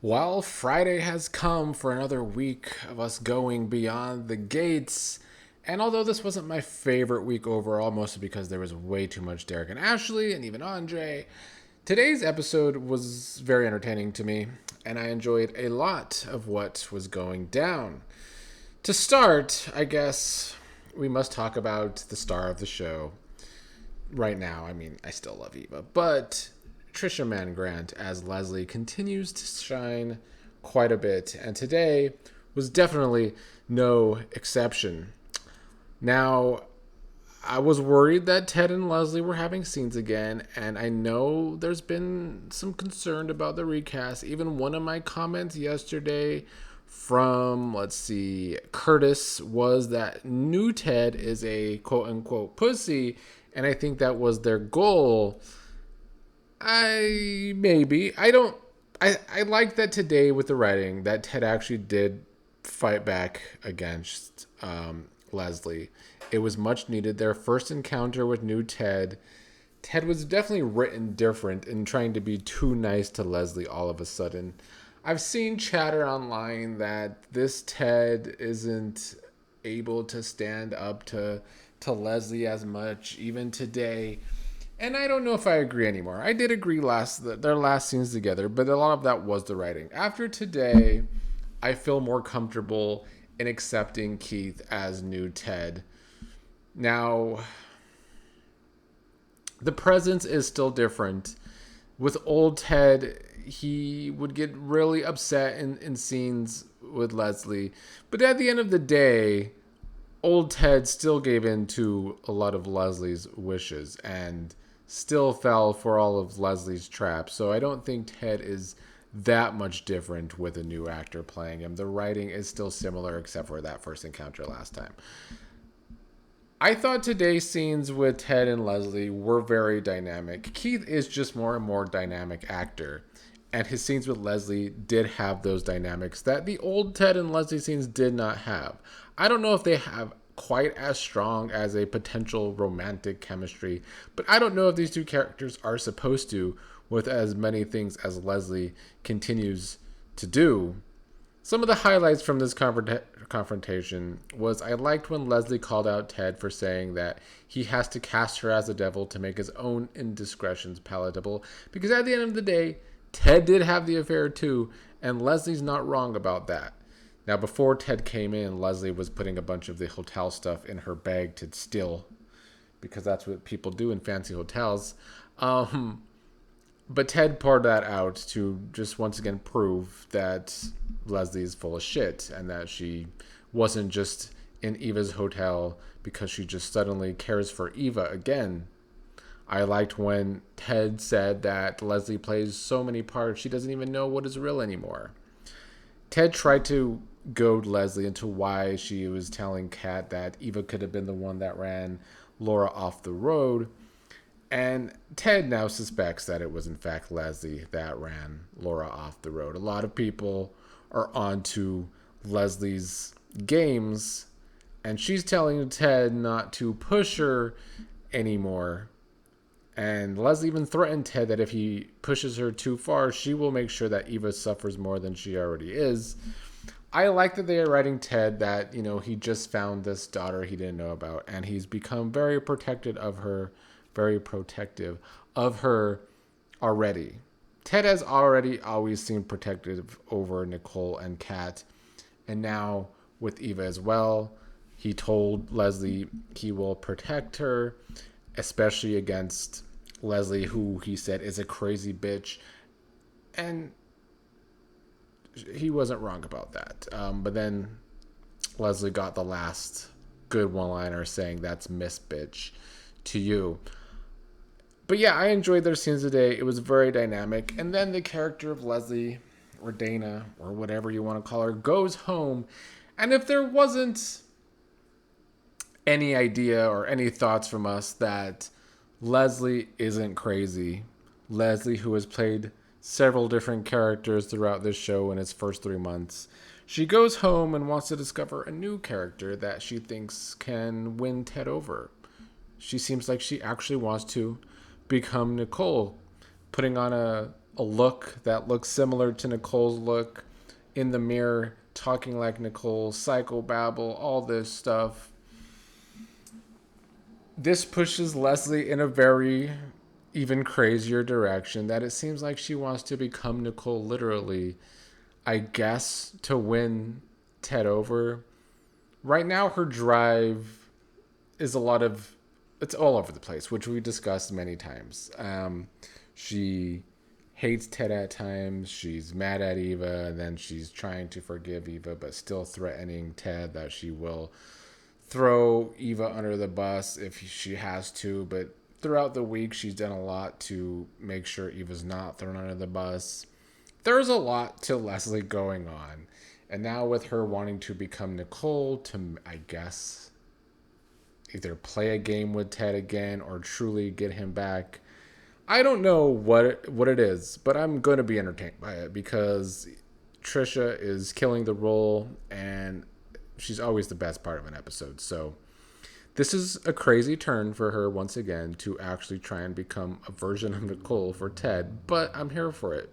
Well, Friday has come for another week of us going beyond the gates. And although this wasn't my favorite week overall, mostly because there was way too much Derek and Ashley and even Andre, today's episode was very entertaining to me, and I enjoyed a lot of what was going down. To start, I guess we must talk about the star of the show, right now. I mean, I still love Eva, but Trisha Mann Grant as Leslie continues to shine quite a bit, and today was definitely no exception. Now, I was worried that Ted and Leslie were having scenes again, and I know there's been some concern about the recast. Even one of my comments yesterday from, let's see, Curtis was that new Ted is a quote unquote pussy, and I think that was their goal. I don't. I like that today with the writing that Ted actually did fight back against Leslie. It was much needed. Their first encounter with new Ted. Ted was definitely written different in trying to be too nice to Leslie all of a sudden. I've seen chatter online that this Ted isn't able to stand up to Leslie as much even today. And I don't know if I agree anymore. I did agree their last scenes together, but a lot of that was the writing. After today, I feel more comfortable in accepting Keith as new Ted. Now, the presence is still different. With old Ted, he would get really upset in scenes with Leslie. But at the end of the day, old Ted still gave in to a lot of Leslie's wishes and still fell for all of Leslie's traps. So I don't think Ted is that much different with a new actor playing him. The writing is still similar except for that first encounter last time. I thought today's scenes with Ted and Leslie were very dynamic. Keith is just more and more dynamic actor, and his scenes with Leslie did have those dynamics that the old Ted and Leslie scenes did not have. I don't know if they have quite as strong as a potential romantic chemistry, but I don't know if these two characters are supposed to with as many things as Leslie continues to do. Some of the highlights from this confrontation was I liked when Leslie called out Ted for saying that he has to cast her as a devil to make his own indiscretions palatable, because at the end of the day, Ted did have the affair too, and Leslie's not wrong about that. Now, before Ted came in, Leslie was putting a bunch of the hotel stuff in her bag to steal, because that's what people do in fancy hotels. But Ted poured that out to just once again prove that Leslie is full of shit and that she wasn't just in Eva's hotel because she just suddenly cares for Eva again. I liked when Ted said that Leslie plays so many parts she doesn't even know what is real anymore. Ted tried to goad Leslie into why she was telling Kat that Eva could have been the one that ran Laura off the road. And Ted now suspects that it was in fact Leslie that ran Laura off the road. A lot of people are onto Leslie's games, and she's telling Ted not to push her anymore. And Leslie even threatened Ted that if he pushes her too far, she will make sure that Eva suffers more than she already is. I like that they are writing Ted that, he just found this daughter he didn't know about, and he's become very protective of her already. Ted has already always seemed protective over Nicole and Kat, and now with Eva as well. He told Leslie he will protect her, especially against Leslie, who he said is a crazy bitch. And he wasn't wrong about that. But then Leslie got the last good one-liner saying that's Miss Bitch to you. But yeah, I enjoyed their scenes today. It was very dynamic. And then the character of Leslie, or Dana, or whatever you want to call her, goes home. And if there wasn't any idea or any thoughts from us that Leslie isn't crazy, Leslie, who has played several different characters throughout this show in its first 3 months, she goes home and wants to discover a new character that she thinks can win Ted over. She seems like she actually wants to become Nicole, putting on a a look that looks similar to Nicole's look in the mirror, talking like Nicole, psychobabble, all this stuff. This pushes Leslie in a very even crazier direction that it seems like she wants to become Nicole literally, I guess, to win Ted over. Right now, her drive is it's all over the place, which we discussed many times. She hates Ted at times. She's mad at Eva, and then she's trying to forgive Eva, but still threatening Ted that she will throw Eva under the bus if she has to. But throughout the week, she's done a lot to make sure Eva's not thrown under the bus. There's a lot to Leslie going on. And now with her wanting to become Nicole to, I guess, either play a game with Ted again or truly get him back. I don't know what it is, but I'm going to be entertained by it because Trisha is killing the role and she's always the best part of an episode. So this is a crazy turn for her once again to actually try and become a version of Nicole for Ted, but I'm here for it.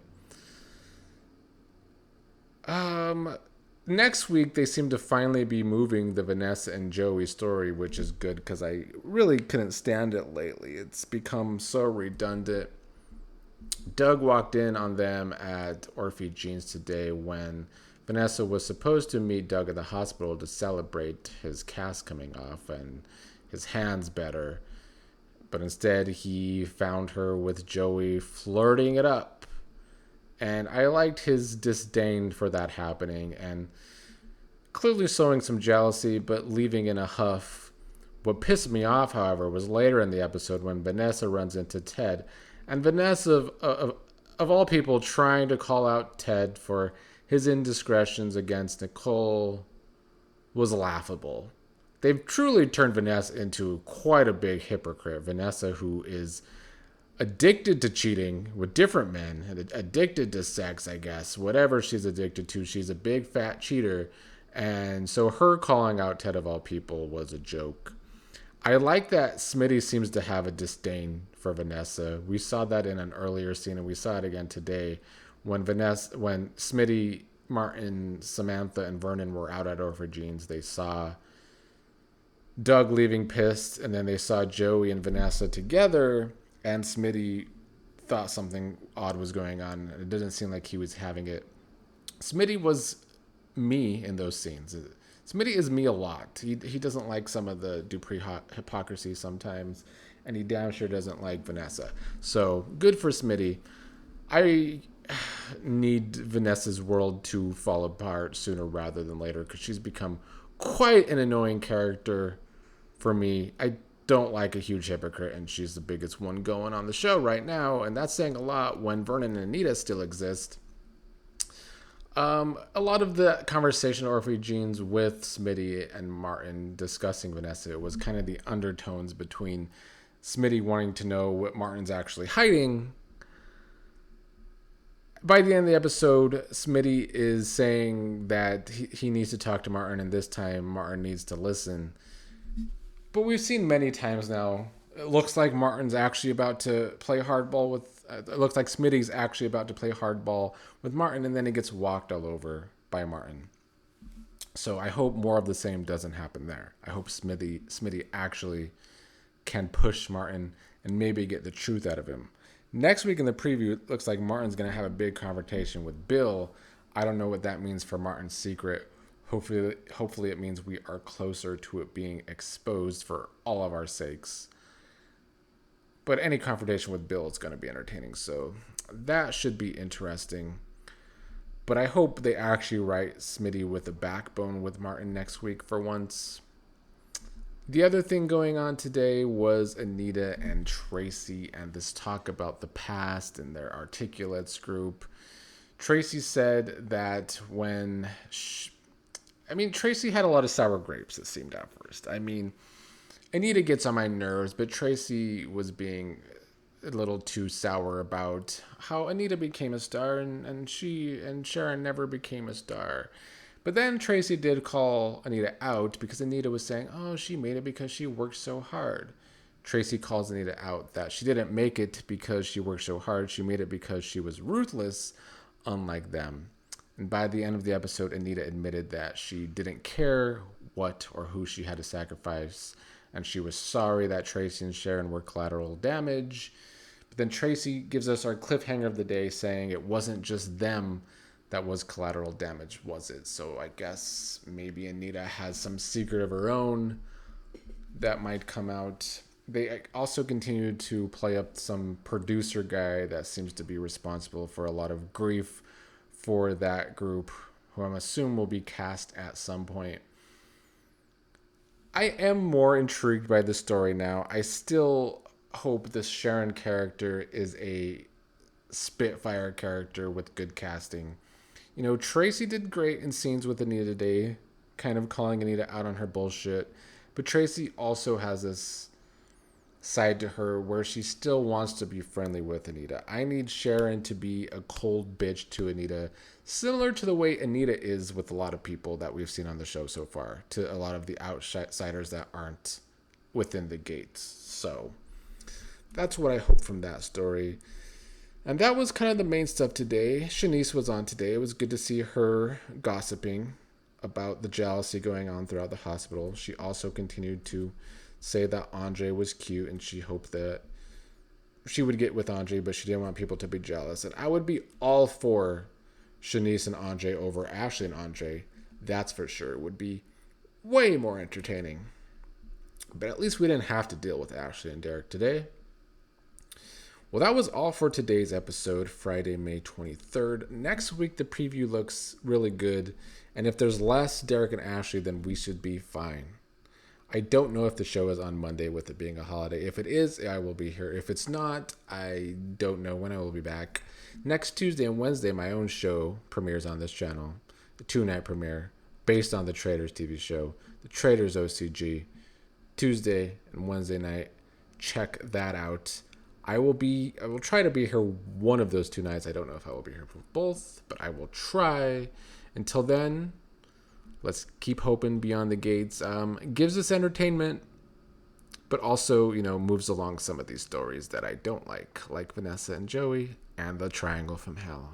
Next week, they seem to finally be moving the Vanessa and Joey story, which is good because I really couldn't stand it lately. It's become so redundant. Doug walked in on them at Orphe Jeans today when Vanessa was supposed to meet Doug at the hospital to celebrate his cast coming off and his hands better. But instead, he found her with Joey flirting it up. And I liked his disdain for that happening and clearly showing some jealousy, but leaving in a huff. What pissed me off, however, was later in the episode when Vanessa runs into Ted. And Vanessa, of all people, trying to call out Ted for his indiscretions against Nicole was laughable. They've truly turned Vanessa into quite a big hypocrite. Vanessa, who is addicted to cheating with different men, addicted to sex, I guess. Whatever she's addicted to, she's a big fat cheater. And so her calling out Ted of all people was a joke. I like that Smitty seems to have a disdain for Vanessa. We saw that in an earlier scene, and we saw it again today when Smitty, Martin, Samantha, and Vernon were out at Orphe Jeans. They saw Doug leaving pissed, and then they saw Joey and Vanessa together. And Smitty thought something odd was going on. It didn't seem like he was having it. Smitty was me in those scenes. Smitty is me a lot. He doesn't like some of the Dupree hypocrisy sometimes, and he damn sure doesn't like Vanessa. So good for Smitty. I need Vanessa's world to fall apart sooner rather than later because she's become quite an annoying character for me. I don't like a huge hypocrite, and she's the biggest one going on the show right now, and that's saying a lot when Vernon and Anita still exist. A lot of the conversation at Orphe Jeans with Smitty and Martin discussing Vanessa was kind of the undertones between Smitty wanting to know what Martin's actually hiding. By the end of the episode, Smitty is saying that he needs to talk to Martin, and this time Martin needs to listen. But we've seen many times now. It looks like Martin's actually about to play hardball with. It looks like Smitty's actually about to play hardball with Martin, and then he gets walked all over by Martin. So I hope more of the same doesn't happen there. I hope Smitty actually can push Martin and maybe get the truth out of him. Next week in the preview, it looks like Martin's going to have a big confrontation with Bill. I don't know what that means for Martin's secret. Hopefully it means we are closer to it being exposed for all of our sakes. But any confrontation with Bill is going to be entertaining, so that should be interesting. But I hope they actually write Smitty with a backbone with Martin next week for once. The other thing going on today was Anita and Tracy and this talk about the past and their articulates group. Tracy said that Tracy had a lot of sour grapes, it seemed at first. Anita gets on my nerves, but Tracy was being a little too sour about how Anita became a star and she and Sharon never became a star. But then Tracy did call Anita out because Anita was saying, oh, she made it because she worked so hard. Tracy calls Anita out that she didn't make it because she worked so hard. She made it because she was ruthless, unlike them. And by the end of the episode, Anita admitted that she didn't care what or who she had to sacrifice, and she was sorry that Tracy and Sharon were collateral damage. But then Tracy gives us our cliffhanger of the day, saying it wasn't just them that was collateral damage, was it? So I guess maybe Anita has some secret of her own that might come out. They also continue to play up some producer guy that seems to be responsible for a lot of grief for that group, who I'm assuming will be cast at some point. I am more intrigued by the story now. I still hope this Sharon character is a Spitfire character with good casting. You know, Tracy did great in scenes with Anita today, kind of calling Anita out on her bullshit. But Tracy also has this side to her where she still wants to be friendly with Anita. I need Sharon to be a cold bitch to Anita, similar to the way Anita is with a lot of people that we've seen on the show so far, to a lot of the outsiders that aren't within the gates. So that's what I hope from that story. And that was kind of the main stuff today. Shanice was on today. It was good to see her gossiping about the jealousy going on throughout the hospital. She also continued to say that Andre was cute and she hoped that she would get with Andre, but she didn't want people to be jealous. And I would be all for Shanice and Andre over Ashley and Andre. That's for sure. It would be way more entertaining. But at least we didn't have to deal with Ashley and Derek today. Well, that was all for today's episode, Friday, May 23rd. Next week, the preview looks really good. And if there's less Derek and Ashley, then we should be fine. I don't know if the show is on Monday with it being a holiday. If it is, I will be here. If it's not, I don't know when I will be back. Next Tuesday and Wednesday, my own show premieres on this channel. A 2-night premiere based on the Traitors TV show. The Traitors OCG. Tuesday and Wednesday night. Check that out. I will try to be here one of those 2 nights. I don't know if I will be here for both, but I will try. Until then, let's keep hoping Beyond the Gates gives us entertainment, but also, moves along some of these stories that I don't like Vanessa and Joey and the Triangle from Hell.